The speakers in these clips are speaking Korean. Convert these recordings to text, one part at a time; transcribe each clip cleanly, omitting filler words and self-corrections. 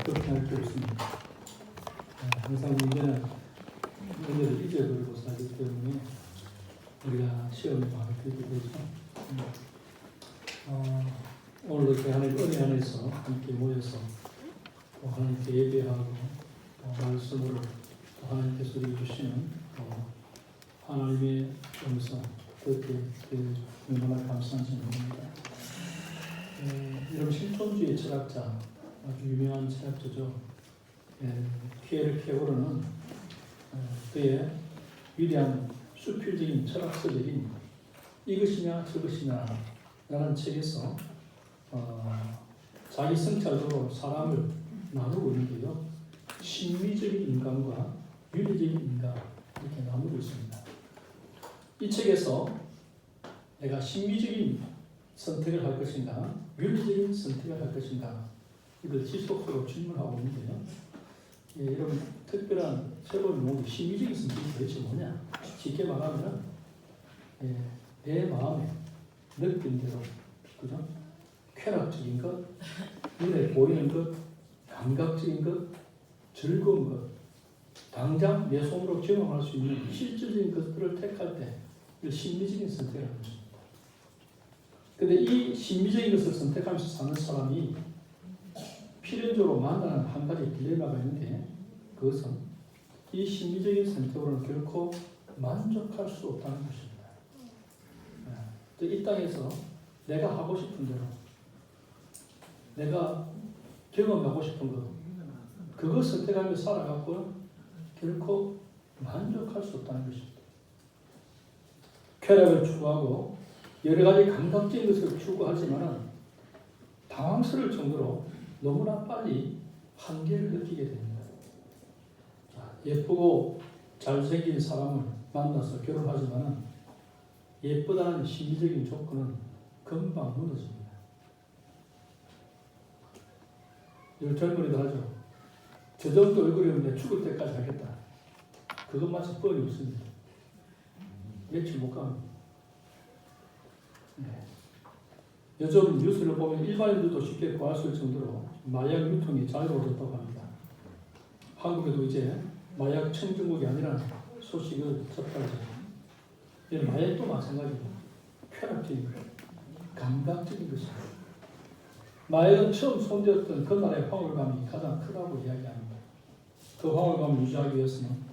그렇게 할 게 없습니다. 항상 문제는 문제를 잊어버리고 살기 때문에 우리가 시험에 많이 들게 되죠. 오늘도 이렇게 하나님 은혜 안에서 함께 모여서 또 하나님께 예배하고 또 말씀으로 또 하나님께서 우리 주시는 하나님의 음성 그렇게 얼마나 감사한지 모릅니다. 여러분 실존주의 철학자 아주 유명한 철학자죠. 피에르 케고르는 그의 위대한 수필적인 철학서적인 이것이냐 저것이냐 라는 책에서 자기 성찰적으로 사람을 나누고 있는데요. 심미적인 인간과 윤리적인 인간 이렇게 나누고 있습니다. 이 책에서 내가 심미적인 선택을 할 것인가 윤리적인 선택을 할 것인가 이걸 지속적으로 질문하고 있는데요. 여러분 특별한 새로운 용어도 심미적인 선택이 도대체 뭐냐? 쉽게 말하면 내 마음에 느낀 대로 그죠? 쾌락적인 것, 눈에 보이는 것, 감각적인 것, 즐거운 것, 당장 내 손으로 경험할 수 있는 실질적인 것들을 택할 때 심미적인 선택을 하는 것입니다. 그런데 이 심미적인 것을 선택하면서 사는 사람이 필연적으로 만나는 한 가지 딜레마가 있는데 그것은 이 심미적인 선택으로는 결코 만족할 수 없다는 것입니다. 이 땅에서 내가 하고 싶은 대로 내가 경험하고 싶은 것 그걸 선택하며 살아가고 결코 만족할 수 없다는 것입니다. 쾌락을 추구하고 여러 가지 감각적인 것을 추구하지만 당황스러울 정도로 너무나 빨리 한계를 느끼게 됩니다. 예쁘고 잘생긴 사람을 만나서 결혼하지만 예쁘다는 심리적인 조건은 금방 무너집니다. 요즘 젊은이들 하죠. 저 정도 얼굴이면 내 죽을 때까지 하겠다. 그것마치 뻔히 없습니다. 며칠 못 갑니다. 요즘 뉴스를 보면 일반인들도 쉽게 구할 수 있을 정도로 마약 유통이 자유로워졌다고 합니다. 한국에도 이제 마약 청정국이 아니라는 소식을 접하죠. 마약도 마찬가지고 쾌락적인 것, 감각적인 것입니다. 마약은 처음 손대었던 그날의 황홀감이 가장 크다고 이야기합니다. 그 황홀감을 유지하기 위해서는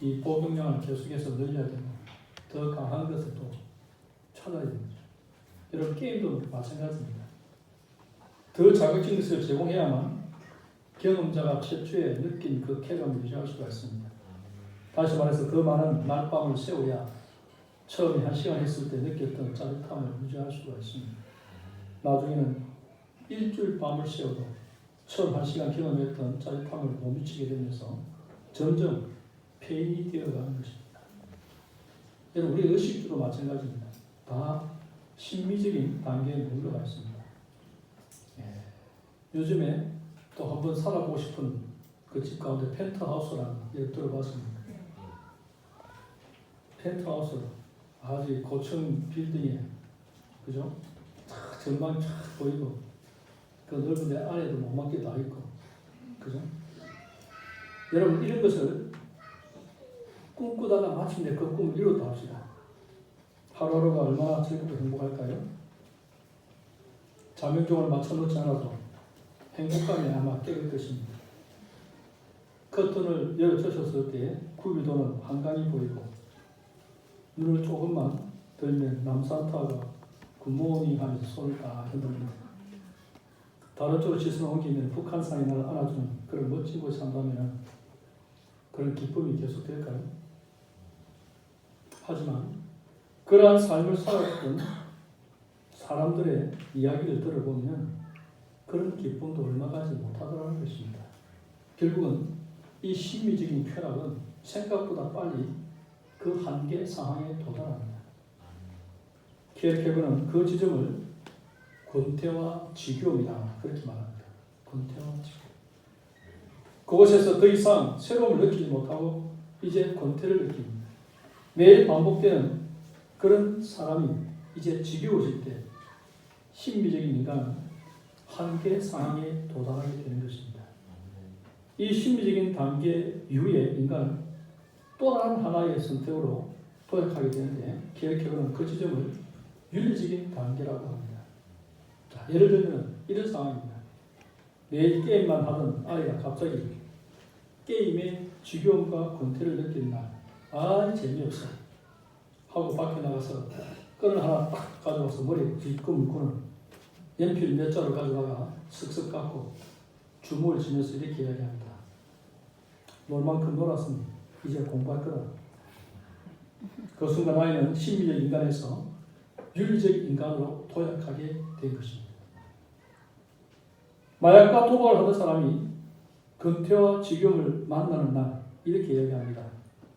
이 복용량을 계속해서 늘려야 되고 더 강한 것을 또 찾아야 됩니다. 여러분 게임도 마찬가지입니다. 더 자극적인 것을 제공해야만 경험자가 최초에 느낀 그 쾌감을 유지할 수가 있습니다. 다시 말해서 더 많은 날밤을 새워야 처음에 1시간 했을 때 느꼈던 짜릿함을 유지할 수가 있습니다. 나중에는 일주일 밤을 새워도 처음 1시간 경험했던 짜릿함을 못 미치게 되면서 점점 폐인이 되어가는 것입니다. 여러분 우리 의식주도 마찬가지입니다. 다 심미적인 단계에 물러가 있습니다. 요즘에 또 한번 살아보고 싶은 그 집 가운데 펜트하우스라는 걸 들어봤습니다. 펜트하우스 아주 고층 빌딩에 그죠? 전망이 쫙 보이고 그 넓은데 안에도 못 맞게 다 있고 그죠? 여러분 이런 것을 꿈꾸다가 마침내 그 꿈을 이루었다 합시다. 하루하루가 얼마나 즐겁고 행복할까요? 자명종을 맞춰놓지 않아도 행복감에 아마 깨질 것입니다. 커튼을 열어젖혔을 때 굽이 도는 한강이 보이고 눈을 조금만 들면 남산타워가 굿모닝 하면서 손을 딱 흔듭니다. 다른 쪽으로 시선을 옮기면 북한산이 나를 안아주는 그런 멋진 곳에 산다면 그런 기쁨이 계속될까요? 하지만 그러한 삶을 살았던 사람들의 이야기를 들어보면 그런 기쁨도 얼마 가지 못하더라는 것입니다. 결국은 이 심미적인 쾌락은 생각보다 빨리 그 한계 상황에 도달합니다. 키에르케고르는 그 지점을 권태와 지겨움이다 그렇게 말합니다. 권태와 지겨움. 그곳에서 더 이상 새로움을 느끼지 못하고 이제 권태를 느낍니다. 매일 반복되는 그런 사람이 이제 지겨워질 때 심미적인 인간은 한계 상황에 도달하게 되는 것입니다. 이 심리적인 단계 이후에 인간은 또 다른 하나의 선택으로 도약하게 되는데 계획해보는 그 지점을 윤리적인 단계라고 합니다. 자, 예를 들면 이런 상황입니다. 매일 게임만 하던 아이가 갑자기 게임의 지겨움과 권태를 느끼는 날, 재미없어 하고 밖에 나가서 끈을 하나 딱 가져와서 머리에 뒷고 묶고는 연필 몇 자루 가져다가 쓱쓱 깎고 주먹을 쥐면서 이렇게 이야기합니다. 놀 만큼 놀았으니 이제 공부할 거다. 그 순간 아이는 심리적 인간에서 윤리적 인간으로 도약하게 된 것입니다. 마약과 도박을 하던 사람이 근태와 지경을 만나는 날 이렇게 이야기합니다.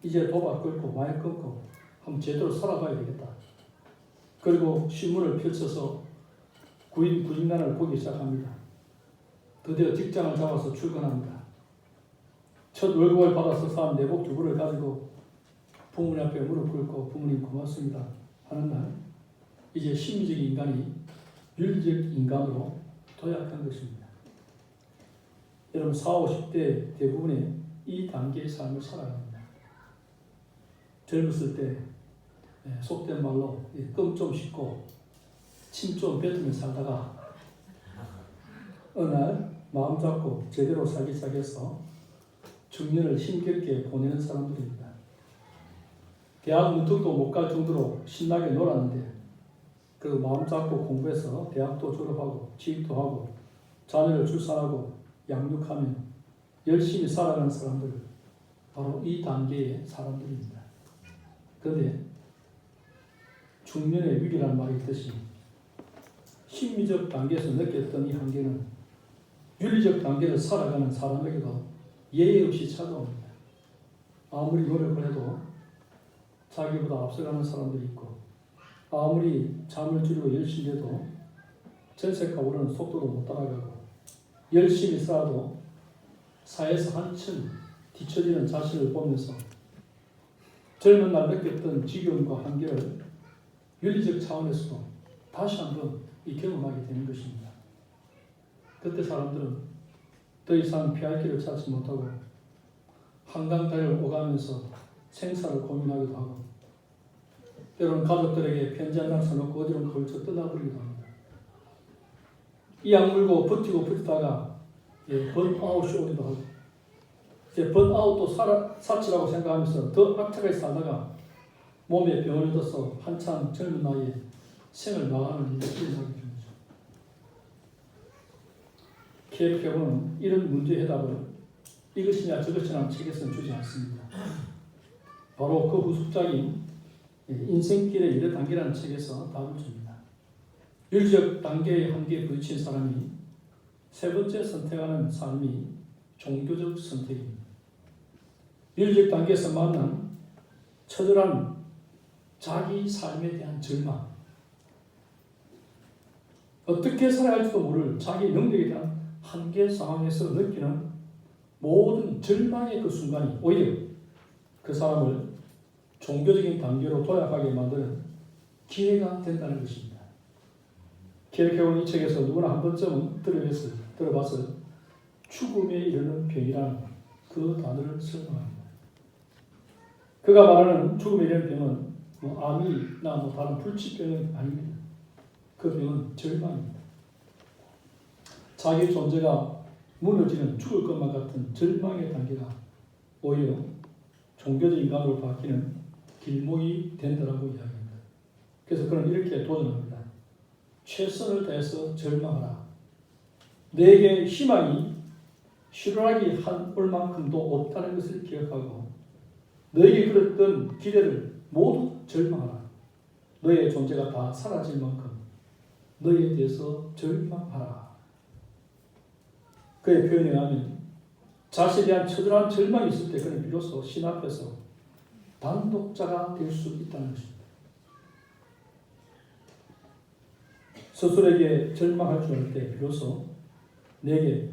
이제 도박 끊고 마약 끊고 한번 제대로 살아봐야 되겠다. 그리고 신문을 펼쳐서 구인난을 보기 시작합니다. 드디어 직장을 잡아서 출근합니다. 첫 월급을 받아서 산 내복 두벌을 가지고 부모님 앞에 무릎 꿇고 부모님 고맙습니다 하는 날 이제 심리적 인간이 윤리적 인간으로 도약한 것입니다. 여러분 40, 50대 대부분의 이 단계의 삶을 살아갑니다. 젊었을 때 속된 말로 껌 좀 씹고 침 좀 뱉으며 살다가 어느 날 마음 잡고 제대로 살기 시작해서 중년을 힘겹게 보내는 사람들입니다. 대학 문턱도 못 갈 정도로 신나게 놀았는데 그리고 마음 잡고 공부해서 대학도 졸업하고 취직도 하고 자녀를 출산하고 양육하며 열심히 살아가는 사람들 바로 이 단계의 사람들입니다. 그런데 중년의 위기라는 말이 있듯이 심리적 단계에서 느꼈던 이 한계는 윤리적 단계를 살아가는 사람에게도 예의 없이 찾아옵니다. 아무리 노력을 해도 자기보다 앞서가는 사람들이 있고 아무리 잠을 줄이고 열심히 해도 전세가 오르는 속도도 못 따라가고 열심히 살아도 사회에서 한층 뒤처지는 자신을 보면서 젊은 날 느꼈던 지겨움과 한계를 윤리적 차원에서도 다시 한번 경험하게 되는 것입니다. 그때 사람들은 더 이상 피할 길을 찾지 못하고 한강다리를 오가면서 생사를 고민하기도 하고 때로는 가족들에게 편지 한 장 써놓고 어디론 걸쳐 떠나버리기도 합니다. 이 악물고 버티다가 번아웃이 오기도 하고 이제 번아웃도 사치라고 생각하면서 더 악하게 살다가 몸에 병을 얻어서 한참 젊은 나이에 생을 마감하는 일이 일어나게 됩니다. KFK는 이런 문제의 해답을 이것이냐 저것이냐는 책에서는 주지 않습니다. 바로 그 후속작인 인생길의 여러 단계라는 책에서 답을 줍니다. 윤리적 단계의 한계에 부딪힌 사람이 세 번째 선택하는 삶이 종교적 선택입니다. 윤리적 단계에서 만난 처절한 자기 삶에 대한 절망, 어떻게 살아야 할지도 모를 자기 능력에 대한 한계 상황에서 느끼는 모든 절망의 그 순간이 오히려 그 사람을 종교적인 단계로 도약하게 만드는 기회가 된다는 것입니다. KFK는 이 책에서 누구나 한 번쯤은 들어봤을 죽음에 이르는 병이라는 그 단어를 설명합니다. 그가 말하는 죽음에 이르는 병은 암이나 다른 불치병은 아닙니다. 그 병은 절망입니다. 자기 존재가 무너지는 죽을 것만 같은 절망의 단계가 오히려 종교적 인간으로 바뀌는 길목이 된다라고 이야기합니다. 그래서 그는 이렇게 도전합니다. 최선을 다해서 절망하라. 내게 희망이 실현하기 한 올만큼도 없다는 것을 기억하고 너에게 그렸던 기대를 모두 절망하라. 너의 존재가 다 사라질 만큼 너에 대해서 절망하라. 그의 표현에 의하면 자신에 대한 처절한 절망이 있을 때 그는 비로소 신 앞에서 단독자가 될 수 있다는 것입니다. 스스로에게 절망할 줄 알 때 비로소 내게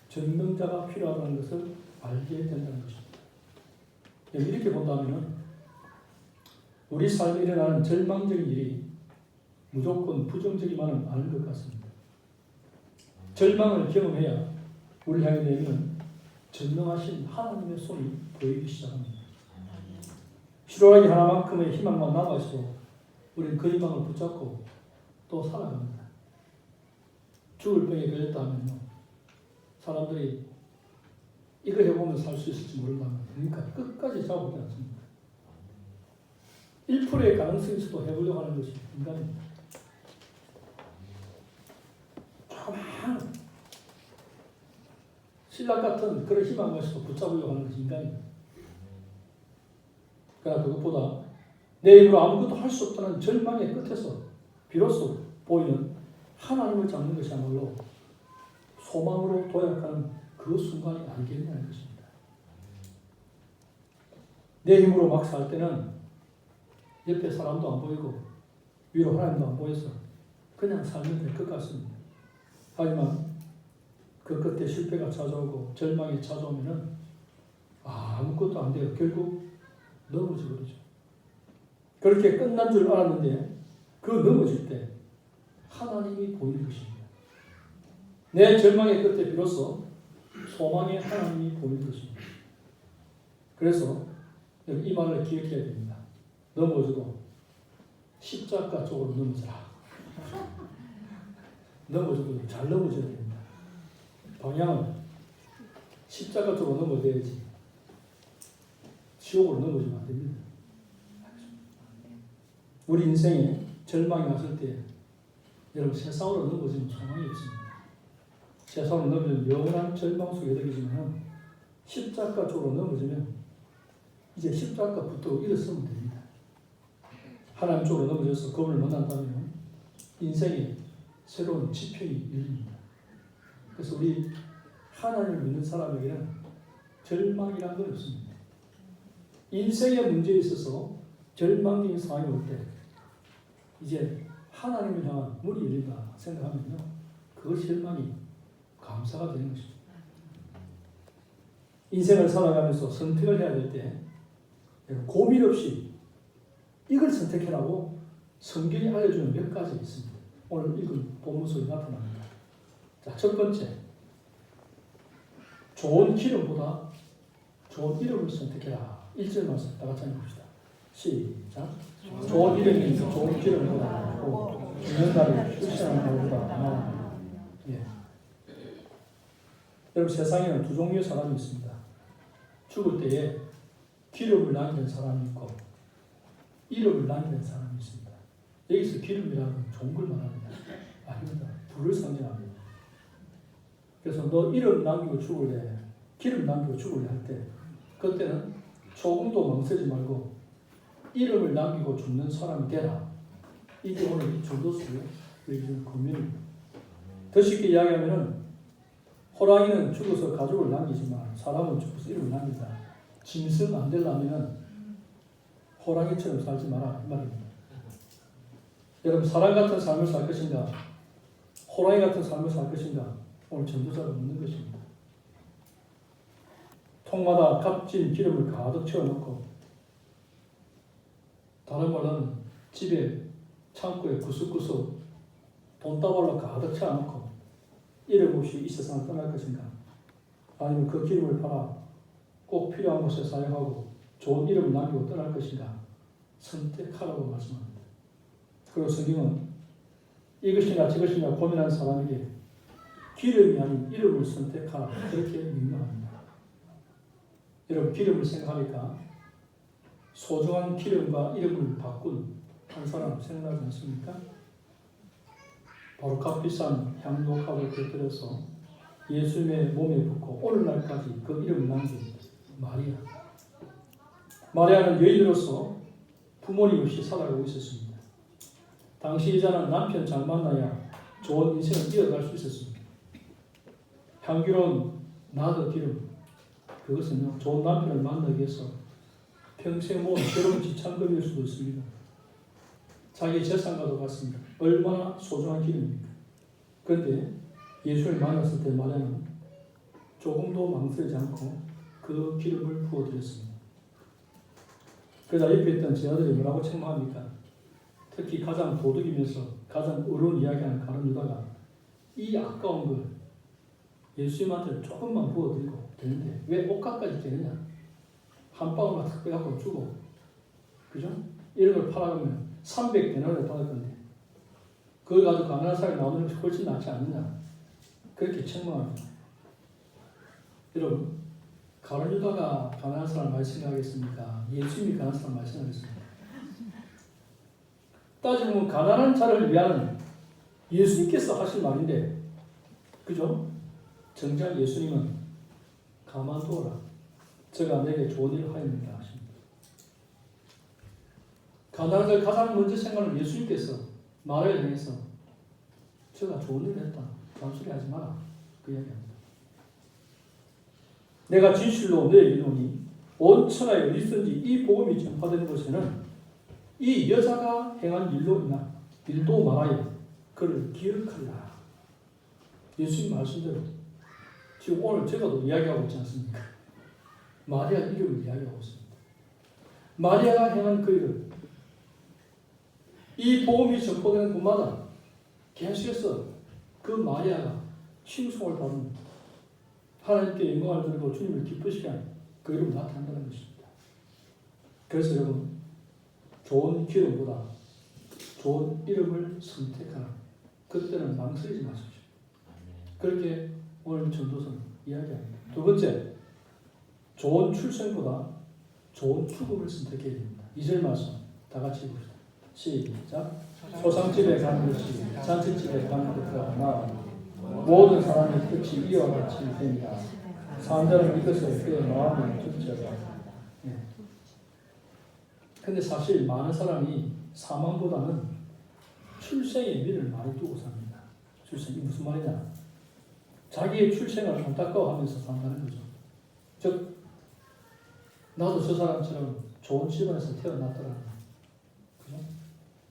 전능자가 필요하다는 것을 알게 된다는 것입니다. 이렇게 본다면 우리 삶에 일어나는 절망적인 일이 무조건 부정적이만은 않은 것 같습니다. 절망을 경험해야 우리 향해 내미는 전능하신 하나님의 손이 보이기 시작합니다. 실오라기 하나만큼의 희망만 남아있어도 우리는 그 희망을 붙잡고 또 살아갑니다. 죽을 병에 걸렸다 하면요, 사람들이 이거 해보면 살 수 있을지 모른다면 그러니까 끝까지 잡아보지 않습니다. 1%의 가능성이 있어도 해보려고 하는 것이 인간입니다. 조그마한 신락 같은 그런 희망을 가지고 붙잡으려고 하는 것이 인간입니다. 그러나 그것보다 내 힘으로 아무것도 할 수 없다는 절망의 끝에서 비로소 보이는 하나님을 잡는 것이야말로 소망으로 도약하는 그 순간이 아니겠냐는 것입니다. 내 힘으로 막 살 때는 옆에 사람도 안 보이고 위로 하나님도 안 보여서 그냥 살면 될 것 같습니다. 하지만 그 끝에 실패가 찾아오고 절망이 찾아오면은 아무것도 안 돼요. 결국 넘어져 버리죠. 그렇게 끝난 줄 알았는데 그 넘어질 때 하나님이 보이는 것입니다. 내 절망의 끝에 비로소 소망의 하나님이 보이는 것입니다. 그래서 이 말을 기억해야 됩니다. 넘어져도 십자가 쪽으로 넘어져라. 넘어져도 잘 넘어져야 됩니다. 방향은 십자가 쪽으로 넘어져야지 지옥으로 넘어지면 안 됩니다. 우리 인생에 절망이 왔을 때 여러분 세상으로 넘어지면 소망이 없습니다. 세상으로 넘어지면 영원한 절망 속에 들어가지만 십자가 쪽으로 넘어지면 이제 십자가 붙들고 일어서면 됩니다. 하나님 쪽으로 넘어져서 그분을 만난다면 인생에 새로운 지평이 열립니다. 그래서 우리 하나님을 믿는 사람에게는 절망이라는 건 없습니다. 인생의 문제에 있어서 절망적인 상황이 올 때 이제 하나님을 향한 문이 열린다 생각하면요, 그 절망이 감사가 되는 것입니다. 인생을 살아가면서 선택을 해야 될 때 고민 없이 이걸 선택해라고 성경이 알려주는 몇 가지 있습니다. 오늘 읽은 본문 속에 나타납니다. 자, 첫 번째, 좋은 기름보다 좋은 이름을 선택해라. 1절 말씀 다 같이 봅시다. 시작. 좋은 이름이 좋은 기름보다 낫고 죽는 날에 출세하는 것보다 나아. 예. 여러분, 세상에는 두 종류의 사람이 있습니다. 죽을 때에 기름을 남기는 사람이 있고 이름을 남기는 사람이 있습니다. 여기서 기름이라는 건 좋은 걸 말합니다. 아닙니다. 불을 상징합니다. 그래서 너 이름 남기고 죽을래, 기름 남기고 죽을래 할 때 그때는 조금도 망설이지 말고 이름을 남기고 죽는 사람이 되라. 이게 오늘 이 전도서의 권면입니다. 더 쉽게 이야기하면 호랑이는 죽어서 가죽을 남기지만 사람은 죽어서 이름을 남긴다. 짐승 안 되려면 호랑이처럼 살지 마라 이 말입니다. 여러분, 사람 같은 삶을 살 것인가, 호랑이 같은 삶을 살 것인가, 오늘 전도자가 묻는 것입니다. 통마다 값진 기름을 가득 채워놓고 다른 말로는 집에 창고에 구석구석 돈다발로 가득 채워놓고 이름 없이 이 세상을 떠날 것인가, 아니면 그 기름을 팔아 꼭 필요한 곳에 사용하고 좋은 이름을 남기고 떠날 것인가 선택하라고 말씀합니다. 그리고 성경은 이것이냐 저것이냐 고민하는 사람에게 기름이 아닌 이름을 선택하라 그렇게 명령합니다. 여러분, 기름을 생각하니까 소중한 기름과 이름을 바꾼 한 사람 생각나지 않습니까? 바로 값비싼 향료값을 곁들여서 예수님의 몸에 붓고 오늘날까지 그 이름을 남긴 마리아. 마리아는 여인으로서 부모님 없이 살아가고 있었습니다. 당시 여자는 남편 잘 만나야 좋은 인생을 이어갈 수 있었습니다. 향기로운 나더 기름, 그것은요, 좋은 남편을 만나기 위해서 평생 모은 새로운 지참금일 수도 있습니다. 자기 재산과도 같습니다. 얼마나 소중한 기름입니까? 그런데 예수를 만났을 때 마리아는 조금도 망설이지 않고 그 기름을 부어드렸습니다. 그러자 옆에 있던 제 아들이 뭐라고 책망합니까? 특히 가장 도둑이면서 가장 어려운 이야기하는 가룟 유다가 이 아까운 걸 예수님한테 조금만 부어드리고 되는데 왜 옷값까지 되느냐? 한 방울만 탁 빼갖고 주고, 그죠? 이런 걸 팔아가면 300데나리를 받을 건데 그걸 가지고 가난한 사람이 나오는 것이 훨씬 낫지 않느냐? 그렇게 책망합니다. 여러분, 가룟 유다가 가난한 사람을 많이 생각하겠습니까? 예수님이 가난한 사람을 많이 생각하겠습니까? 따지면 가난한 자를 위한 예수님께서 하실 말인데, 그죠? 정작 예수님은 가만두어라. 제가 내게 좋은 일을 하였느니라 하십니다. 가난한 자를 가장 먼저 생각하는 예수님께서 말을 향해서 제가 좋은 일을 했다. 잔소리 하지 마라. 그 이야기합니다. 내가 진실로 너에게 이르노니 온 천하에 어디든지 이 복음이 전파되는 곳에는 이 여자가 행한 일도 말하여 그를 기억하라. 예수님 말씀대로 지금 오늘 제가도 이야기하고 있지 않습니까? 마리아 이름을 이야기하고 있습니다. 마리아가 행한 그 일을 이 복음이 전파되는 곳마다 계속해서 그 마리아가 칭송을 받는 하나님께 영광을 드리고 주님을 기쁘시게 하는 그 이름을 나타낸다는 것입니다. 그래서 여러분, 좋은 기름보다 좋은 이름을 선택하라. 그때는 망설이지 마십시오. 그렇게 오늘 전도서는 이야기합니다. 두 번째, 좋은 출생보다 좋은 죽음을 선택해야 됩니다. 2절 말씀 다 같이 봅시다. 시작. 소상집에 가는 것이 잔치집에 가는 것보다 나아 모든 사람의 끝이 이와 같이 됩니다. 사람들은 이것을 그의 마음에 붙여라. 근데 사실 많은 사람이 사망보다는 출생의 미를 많이 두고 삽니다. 출생이 무슨 말이냐? 자기의 출생을 안타까워하면서 산다는 거죠. 즉, 나도 저 사람처럼 좋은 집안에서 태어났더라는 거죠.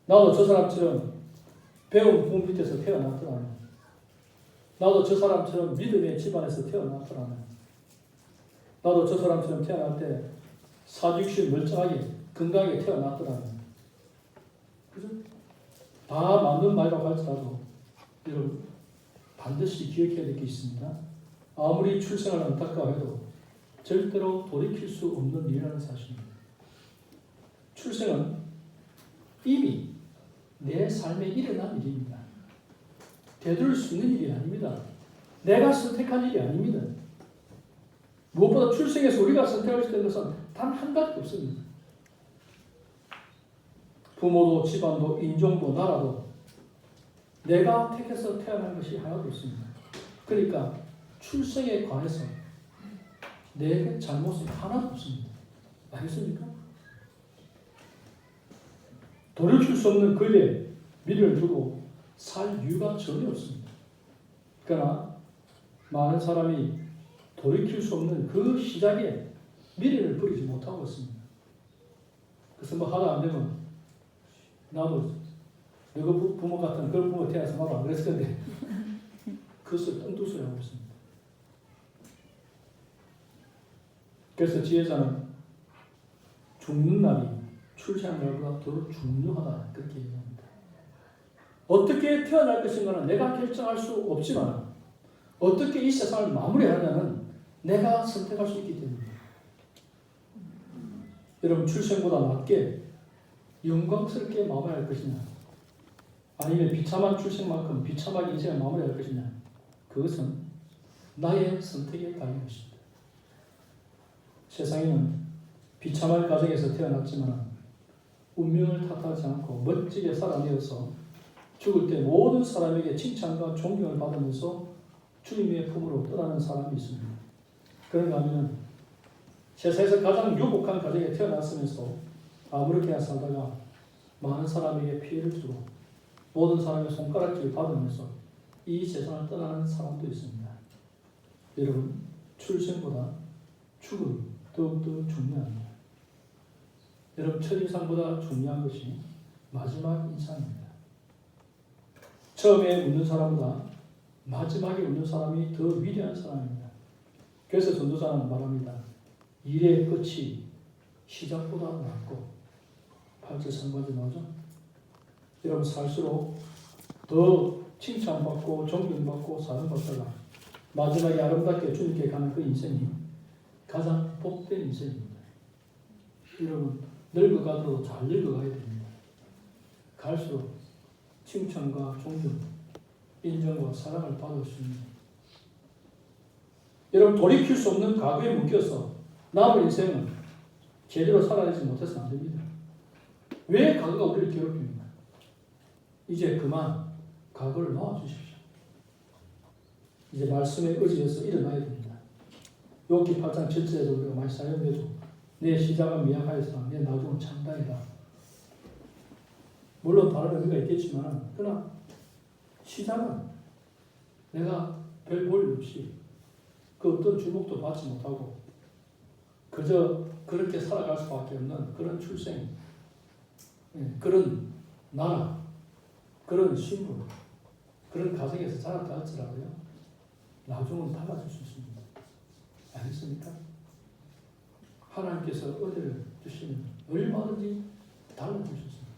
나도 저 사람처럼 배운 부모 밑에서 태어났더라는, 나도 저 사람처럼 믿음의 집안에서 태어났더라는, 나도 저 사람처럼 태어날 때 사육신 멀쩡하게 건강하게 태어났더라는, 그죠? 다 맞는 말이라고 할지라도 여러분 반드시 기억해야 될 게 있습니다. 아무리 출생을 안타까워해도 절대로 돌이킬 수 없는 일이라는 사실입니다. 출생은 이미 내 삶에 일어난 일입니다. 되돌릴 수 있는 일이 아닙니다. 내가 선택한 일이 아닙니다. 무엇보다 출생에서 우리가 선택할 수 있는 것은 단 한 가지 없습니다. 부모도 집안도 인종도 나라도 내가 택해서 태어난 것이 하나도 없습니다. 그러니까 출생에 관해서 내 잘못은 하나도 없습니다. 알겠습니까? 돌이킬 수 없는 그의 미래를 두고 살 이유가 전혀 없습니다. 그러나 많은 사람이 돌이킬 수 없는 그 시작에 미래를 버리지 못하고 있습니다. 그래서 뭐 하다 안 되면 나도 너가 부모 같은 그런 부모 태어나서 나도 안 그랬을 건데 그것을 뜬두소리 하고 있습니다. 그래서 지혜자는 죽는 날이 출생한 날보다 더 중요하다 그렇게 얘기합니다. 어떻게 태어날 것인가는 내가 결정할 수 없지만 어떻게 이 세상을 마무리하냐는 내가 선택할 수 있기 때문입니다. 여러분, 출생보다 낮게 영광스럽게 마무리할 것이냐, 아니면 비참한 출생만큼 비참하게 인생을 마무리할 것이냐, 그것은 나의 선택에 달린 것입니다. 세상에는 비참한 가정에서 태어났지만 운명을 탓하지 않고 멋지게 살아내어서 죽을 때 모든 사람에게 칭찬과 존경을 받으면서 주님의 품으로 떠나는 사람이 있습니다. 그런가 하면 세상에서 가장 유복한 가정에 태어났으면서 아무렇게나 살다가 많은 사람에게 피해를 주고 모든 사람의 손가락질을 받으면서 이 세상을 떠나는 사람도 있습니다. 여러분, 출생보다 죽음이 더욱더 중요합니다. 여러분, 첫인상보다 중요한 것이 마지막 인상입니다. 처음에 웃는 사람보다 마지막에 웃는 사람이 더 위대한 사람입니다. 그래서 전도자는 말합니다. 일의 끝이 시작보다 낫고, 8절 상반절 나오죠? 여러분, 살수록 더 칭찬받고 존경받고 사랑받다가 마지막에 아름답게 주님께 가는 그 인생이 가장 복된 인생입니다. 여러분 늙어가도 잘 늙어가야 됩니다. 갈수록 칭찬과 존경, 인정과 사랑을 받을 수 있는 여러분 돌이킬 수 없는 과거에 묶여서 남은 인생은 제대로 살아내지 못해서 안 됩니다. 왜 과거가 우리를 괴롭힙니까? 이제 그만 과거를 놓아주십시오. 이제 말씀에 의지해서 일어나야 됩니다. 욥기 8장 7절에도 우리가 많이 사용해도 내 시작은 미약하여서 내 나중은 창다이다. 물론 다른 의미가 있겠지만 그러나 시작은 내가 별 볼 일 없이 그 어떤 주목도 받지 못하고 그저 그렇게 살아갈 수밖에 없는 그런 출생, 그런 나라, 그런 신분, 그런 가정에서 자랐다 할지라도요 나중은 달라질 수 있습니다. 아니겠습니까? 하나님께서 은혜를 주시면 얼마든지 달라질 수 있습니다.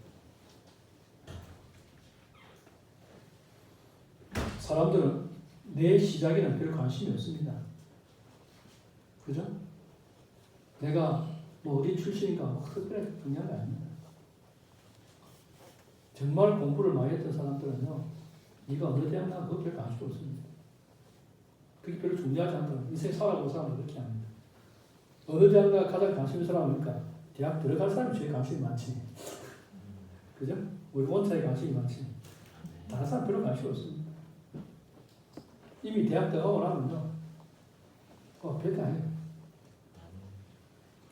사람들은 내 시작에는 별 관심이 없습니다. 그죠? 내가 뭐 어디 출신인가 뭐 특별히 중요한 게 아닙니다. 정말 공부를 많이 했던 사람들은요, 네가 어느 대학 나가 그거 별 관심 없습니다. 그게 별로 중요하지 않다. 인생 살아본 사람은 그렇게 합니다. 어느 대학 나가 가장 관심 있는 사람입니까? 대학 들어갈 사람이 제일 관심이 많지. 그죠? 우리 원차에 관심이 많지. 다른 사람 별로 관심 없습니다. 이미 대학 들어가고 나면요, 별게 아니에요.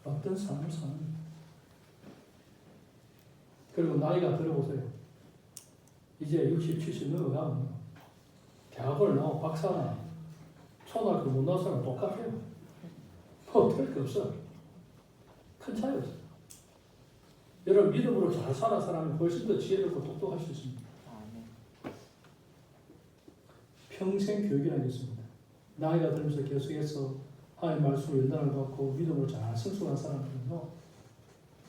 어떤 삶을 사는 거예요. 그리고 나이가 들어보세요. 이제 60, 70 넘어가면 대학을 나오고 박사나 초등학교 못 나온 사람 똑같아요. 뭐 별 게 없어. 큰 차이 없어. 여러분 믿음으로 잘 사는 사람이 훨씬 더 지혜롭고 똑똑할 수 있습니다. 평생 교육이라는 게 있습니다. 나이가 들면서 계속해서 하나님 말씀을 연단을 받고 믿음으로 잘 승수한 사람들은요,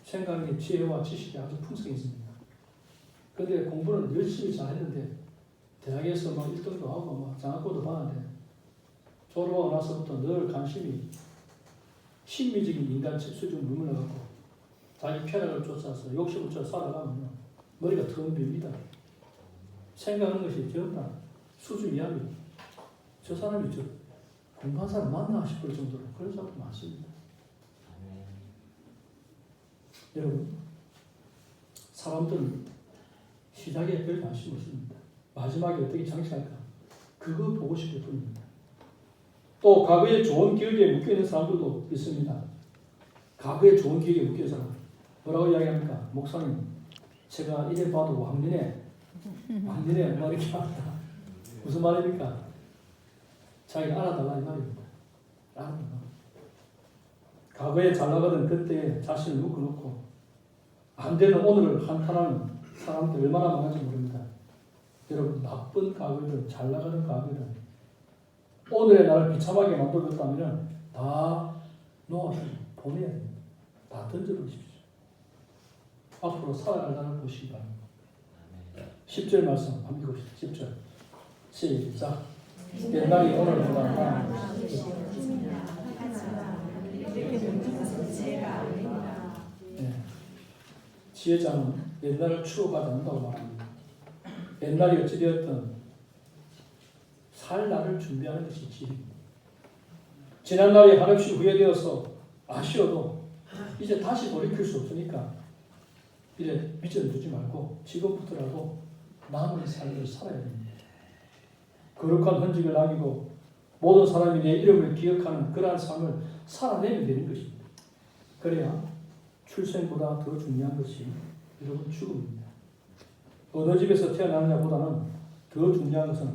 생각의 지혜와 지식이 아주 풍성히 있습니다. 그런데 공부는 열심히 잘 했는데 대학에서 막 1등도 하고 막 장학금도 받았는데 졸업하고 나서부터 늘 관심이 심미적인 인간 수준을 머물러갖고 자기 편향을 쫓아서 욕심을 쫓아 살아가면 머리가 텅 빕니다. 생각하는 것이 전부 다 수준 이하입니다. 저 사람이 저 공부한 사람 맞나 싶을 정도로 그런 사람도 많습니다. 여러분, 사람들은 시작에 별 관심 없습니다. 마지막에 어떻게 장식할까? 그거 보고 싶을 뿐입니다. 또 과거에 좋은 기억에 묶여있는 사람들도 있습니다. 과거에 좋은 기억에 묶여있는 사람 뭐라고 이야기합니까? 목사님, 제가 이래 봐도 왕년에 뭐 이렇게 합니다. 무슨 말입니까? 자기가 알아달라 이 말입니다. 알아달라. 과거에 잘 나가던 그때 자신을 묶어놓고 안 되는 오늘을 한탄하는 사람들 얼마나 많은지 모릅니다. 여러분, 나쁜 과거든 잘 나가는 과거든 오늘의 나를 비참하게 만들었다면 다 놓아서 보내야 됩니다. 다 던져버리십시오. 앞으로 살아가려는 것이기 바랍니다. 10절 말씀 한번 읽읍시다. 10절 시작. 옛날이 오늘보다 나아. 지혜자는 옛날을 추억하지 않는다고 말합니다. 옛날이 어찌되었든 살 날을 준비하는 것이 지혜입니다. 지난 날이 한없이 후회되어서 아쉬워도 이제 다시 돌이킬 수 없으니까 이제 빚어두지 말고 지금부터라도 남은 삶을 살아야 됩니다. 거룩한 흔적을 남기고 모든 사람이 내 이름을 기억하는 그러한 삶을 살아내면 되는 것입니다. 그래야 출생보다 더 중요한 것이 여러분 죽음입니다. 어느 집에서 태어나느냐보다는 더 중요한 것은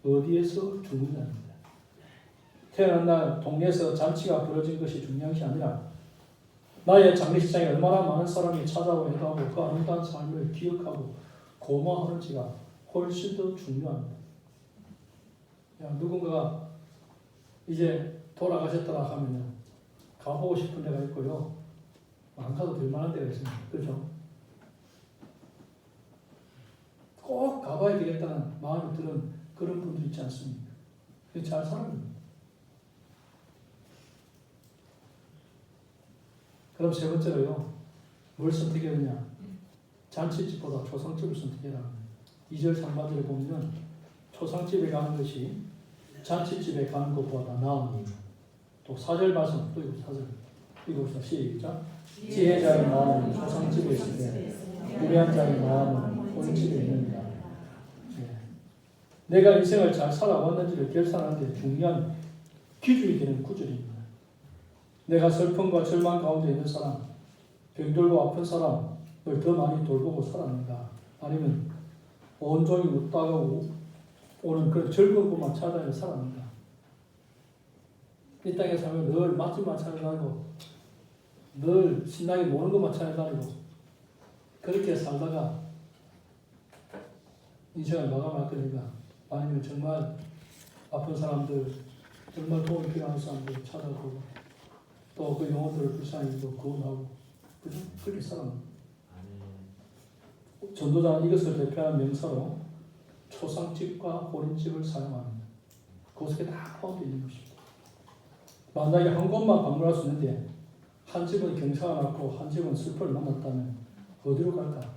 어디에서 죽느냐입니다. 태어난 날 동네에서 잔치가 벌어진 것이 중요한 것이 아니라 나의 장례식장에 얼마나 많은 사람이 찾아오고 해도하고 그 아름다운 삶을 기억하고 고마워하는지가 훨씬 더 중요합니다. 누군가가 이제 돌아가셨더라 하면요, 가보고 싶은 데가 있고요, 안 가도 될 만한 데가 있습니다. 그렇죠? 꼭 가봐야 되겠다는 마음이 드는 그런 분들 있지 않습니까? 잘 살았는데. 그럼 세 번째로요. 뭘 선택해야 되냐? 잔치집보다 초상집을 선택해라. 2절 상반절에 보면 초상집에 가는 것이 잔치집에 가는 것보다 나으니. 또 4절 말씀 또 읽고 4절 읽읍시다. 시작. 지혜자의 마음은 초상집에 있으되 유리한 자의 마음은 혼집에 있느니라. 내가 인생을 잘 살아왔는지를 결산하는 데 중요한 기준이 되는 구절입니다. 내가 슬픔과 절망 가운데 있는 사람, 병들고 아픈 사람을 더 많이 돌보고 살았는가? 아니면 온종일 웃다가 오는 그런 즐거운 것만 찾아다니며 살았는가? 이 땅에 살면 늘 맛집만 찾아다니고 늘 신나게 노는 것만 찾아다니고 그렇게 살다가 인생을 마감할 거니까 아니면 정말 아픈 사람들, 정말 도움이 필요한 사람들 찾아보고 또 그 영혼들을 불쌍히 구원하고 그렇게 살아갑니다. 전도자는 이것을 대표하는 명사로 초상집과 혼인집을 사용합니다. 그것에 다 포함되어 있는 것입니다. 만약에 한 곳만 방문할 수 있는데 한 집은 경사가 났고 한 집은 슬퍼를 만났다면 어디로 갈까?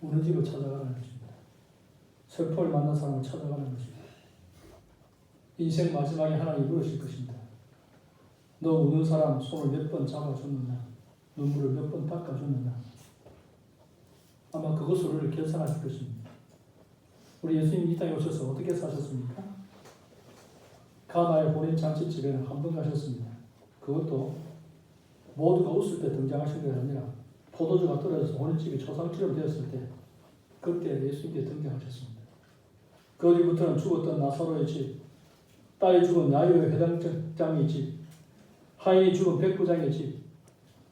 우는 집을 찾아가는 것입니다. 슬퍼를 만난 사람을 찾아가는 것입니다. 인생 마지막에 하나님이 물으실 것입니다. 너 우는 사람 손을 몇 번 잡아줬느냐? 눈물을 몇 번 닦아줬느냐? 아마 그것을 우리를 결산하실 것입니다. 우리 예수님이 이 땅에 오셔서 어떻게 사셨습니까? 가나의 혼인 잔치집에는 한 번 가셨습니다. 그것도 모두가 웃을 때 등장하신 것이 아니라 포도주가 떨어져서 혼인집이 초상처럼 되었을 때 그때 예수님께 등장하셨습니다. 그 뒤부터는 죽었던 나사로의 집, 딸이 죽은 야이로의 회당장의 집, 하인이 죽은 백부장의 집,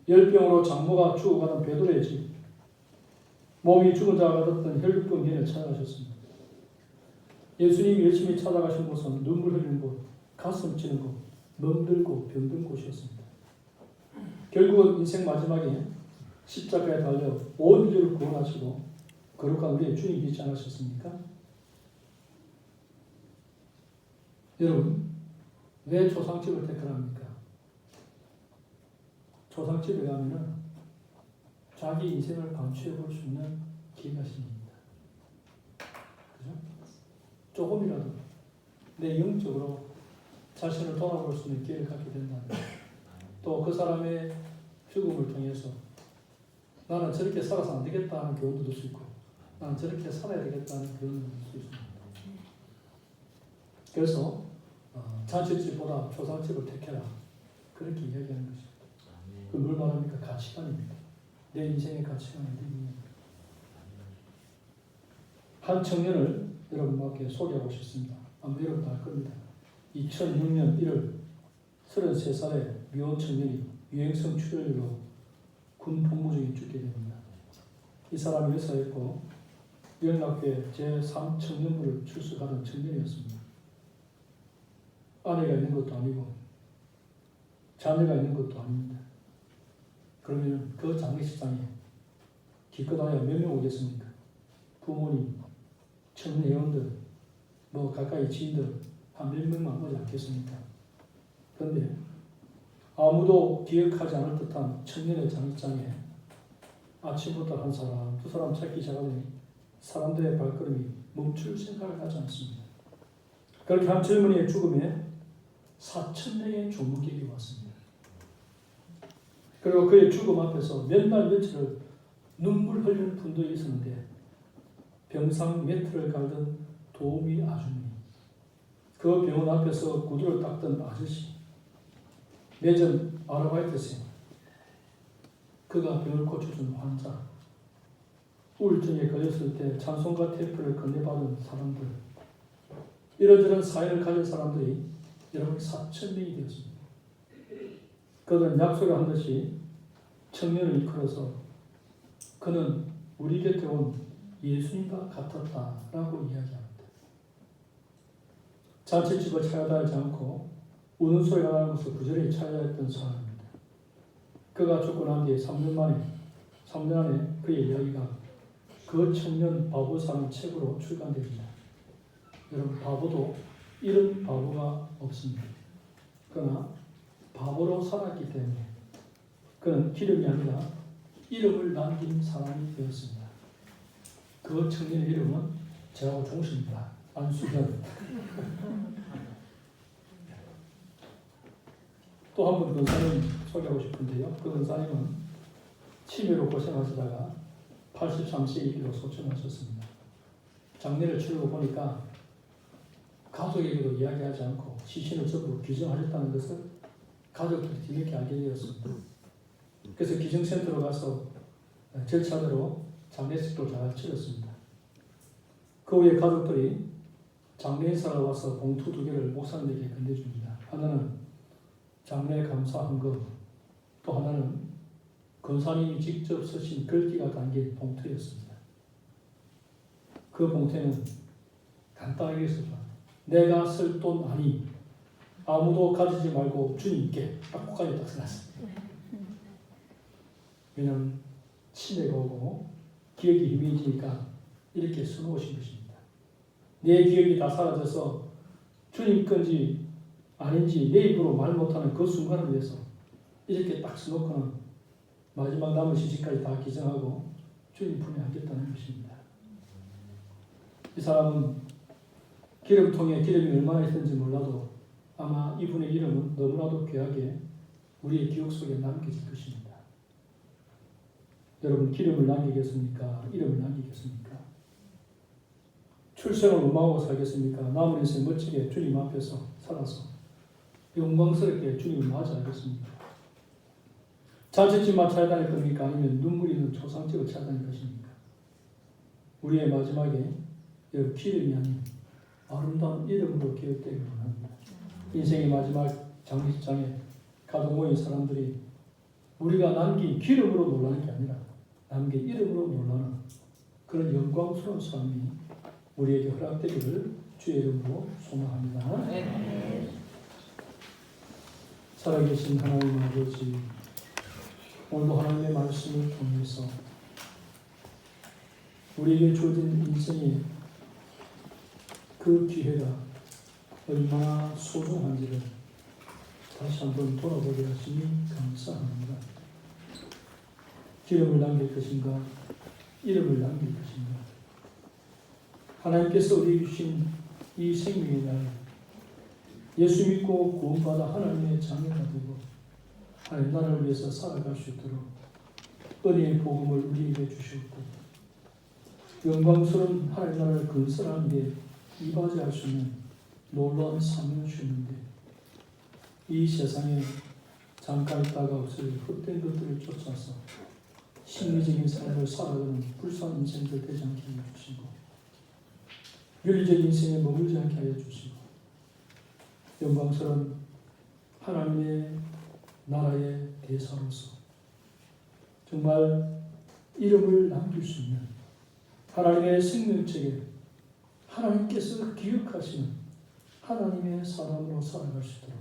열병으로 장모가 죽어가던 베드로의 집, 몸이 죽은 자가 받았던 혈육병 여인을 찾아가셨습니다. 예수님이 열심히 찾아가신 곳은 눈물 흘리는 곳, 가슴 찌는 곳, 멍들고 병든 곳이었습니다. 결국은 인생 마지막에 십자가에 달려 온 인류를 구원하시고 거룩한 우리의 주님이 있지 않으셨습니까? 여러분, 왜 초상집을 택하랍니까? 초상집에 가면은 자기 인생을 감추어 볼 수 있는 기회가 생깁니다. 그죠? 조금이라도 내 영적으로 자신을 돌아볼 수 있는 기회를 갖게 된다면 또 그 사람의 죽음을 통해서 나는 저렇게 살아서 안 되겠다 하는 교훈도 얻을 수 있고 나는 저렇게 살아야 되겠다는 교훈을 얻을 수 있습니다. 그래서 잔치집보다 초상집을 택해라 그렇게 이야기하는 것입니다. 그 뭘 말합니까? 가치관입니다. 내 인생의 가치관을 얘기합니다. 한 청년을 여러분께 소개하고 싶습니다. 아마 여러분도 알 겁니다. 2006년 1월 33살의 미혼 청년이 유행성 출혈로 군 복무 중에 죽게 됩니다. 이 사람이 여사였고 영락교회 제3청년부를 출석하던 청년이었습니다. 아내가 있는 것도 아니고 자녀가 있는 것도 아닙니다. 그러면 그 장례식장에 기껏하여 몇 명 오겠습니까? 부모님, 청년회원들, 뭐 가까이 지인들 한 몇 명만 오지 않겠습니까? 그런데 아무도 기억하지 않을 듯한 청년의 장례식장에 아침부터 한 사람, 두 사람 찾기 시작하더니 사람들의 발걸음이 멈출 생각을 하지 않습니다. 그렇게 한 젊은이의 죽음에 4,000명의 조문객이 왔습니다. 그리고 그의 죽음 앞에서 몇 날 며칠을 눈물 흘리는 분들이 있었는데 병상 매트를 갈던 도우미 아주머니, 그 병원 앞에서 구두를 닦던 아저씨, 매점 아르바이트생, 그가 병을 고쳐준 환자, 우울증에 걸렸을 때 찬송가 테이프를 건네받은 사람들, 이런저런 사연을 가진 사람들이 여러분 4,000명이 되었습니다. 그들은 약속을 한 듯이 청년을 이끌어서 그는 우리 곁에 온 예수님과 같았다라고 이야기합니다. 잔치집을 찾아다니지 않고 우는 소리가 나는 것을 부지런히 찾아했던 사람입니다. 그가 죽고 난 뒤에 3년 안에 그의 이야기가 그 청년 바보사라는 책으로 출간됩니다. 여러분 바보도 이런 바보가 없습니다. 그러나 바보로 살았기 때문에 그는 기름이 아니라 이름을 남긴 사람이 되었습니다. 그 청년의 이름은 저하고 종씨입니다. 안수현. 또 한 분 근사님 소개하고 싶은데요. 그 근사님은 치매로 고생하시다가 83세의 일로 소천하셨습니다. 장례를 치르고 보니까 가족에게도 이야기하지 않고 시신을 전부 규정하셨다는 것을 가족들이 뒤늦게 알게 되었습니다. 그래서 기증센터로 가서 절차대로 장례식도 잘 치렀습니다. 그 후에 가족들이 장례 인사가 와서 봉투 2개를 목사님에게 건네줍니다. 하나는 장례 감사 헌금, 또 하나는 권사님이 직접 쓰신 글귀가 담긴 봉투였습니다. 그 봉투에는 간단하게 있었죠. 내가 쓸 돈 아니 아무도 가지지 말고 주님께 딱 거기까지 딱 써놨습니다. 왜냐하면 치매가 오고 기억이 희미해지니까 이렇게 써놓으신 것입니다. 내 기억이 다 사라져서 주님 건지 아닌지 내 입으로 말 못하는 그 순간을 위해서 이렇게 딱 써놓고는 마지막 남은 시식까지 다 기증하고 주님 품에 안겼다는 것입니다. 이 사람은 기름통에 기름이 얼마나 있는지 몰라도 아마 이분의 이름은 너무나도 귀하게 우리의 기억 속에 남겨질 것입니다. 여러분 기름을 남기겠습니까? 이름을 남기겠습니까? 출생을 원망하고 살겠습니까? 남은 인생 멋지게 주님 앞에서 살아서 영광스럽게 주님을 맞이하겠습니까? 자칫집만 찾아다닐 겁니까? 아니면 눈물 있는 초상집을 찾아다닐 것입니까? 우리의 마지막에 여러분 기름이 아닌 아름다운 이름으로 기억되기를 원합니다. 인생의 마지막 장례식장에 가족 모인 사람들이 우리가 남긴 기름으로 놀라는 게 아니라 남긴 이름으로 놀라는 그런 영광스러운 삶이 우리에게 허락되기를 주의 이름으로 소망합니다. 네. 살아계신 하나님 아버지, 오늘도 하나님의 말씀을 통해서 우리에게 주어진 인생의 그 기회가 얼마나 소중한지를 다시 한번 돌아보게 하시니 감사합니다. 기름을 남길 것인가, 이름을 남길 것인가. 하나님께서 우리에게 주신 이 생명의 날, 예수 믿고 구원받아 하나님의 자녀가 되고 하나님 나라를 위해서 살아갈 수 있도록 은혜의 복음을 우리에게 주셨고 영광스러운 하나님 나라를 건설하는 데 이바지할 수 있는 놀라운 사명을 주셨는데 이 세상에 잠깐 있다가 없을 헛된 것들을 쫓아서 심리적인 삶을 살아가는 불쌍한 인생들 되지 않게 하여 주시고 윤리적인 인생에 머물지 않게 하여 주시고 영광스러운 하나님의 나라의 대사로서 정말 이름을 남길 수 있는 하나님의 생명책에 하나님께서 기억하시는 하나님의 사람으로 살아갈 수 있도록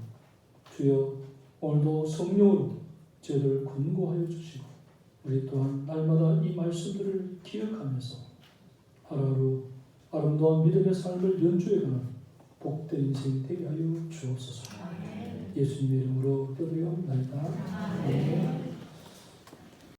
주여 오늘도 성령으로 저희를 권고하여 주시고 우리 또한 날마다 이 말씀들을 기억하면서 하루하루 아름다운 믿음의 삶을 연주해가는 복된 인생이 되게 하여 주옵소서. 예수님의 이름으로 기도하옵나이다. 아멘.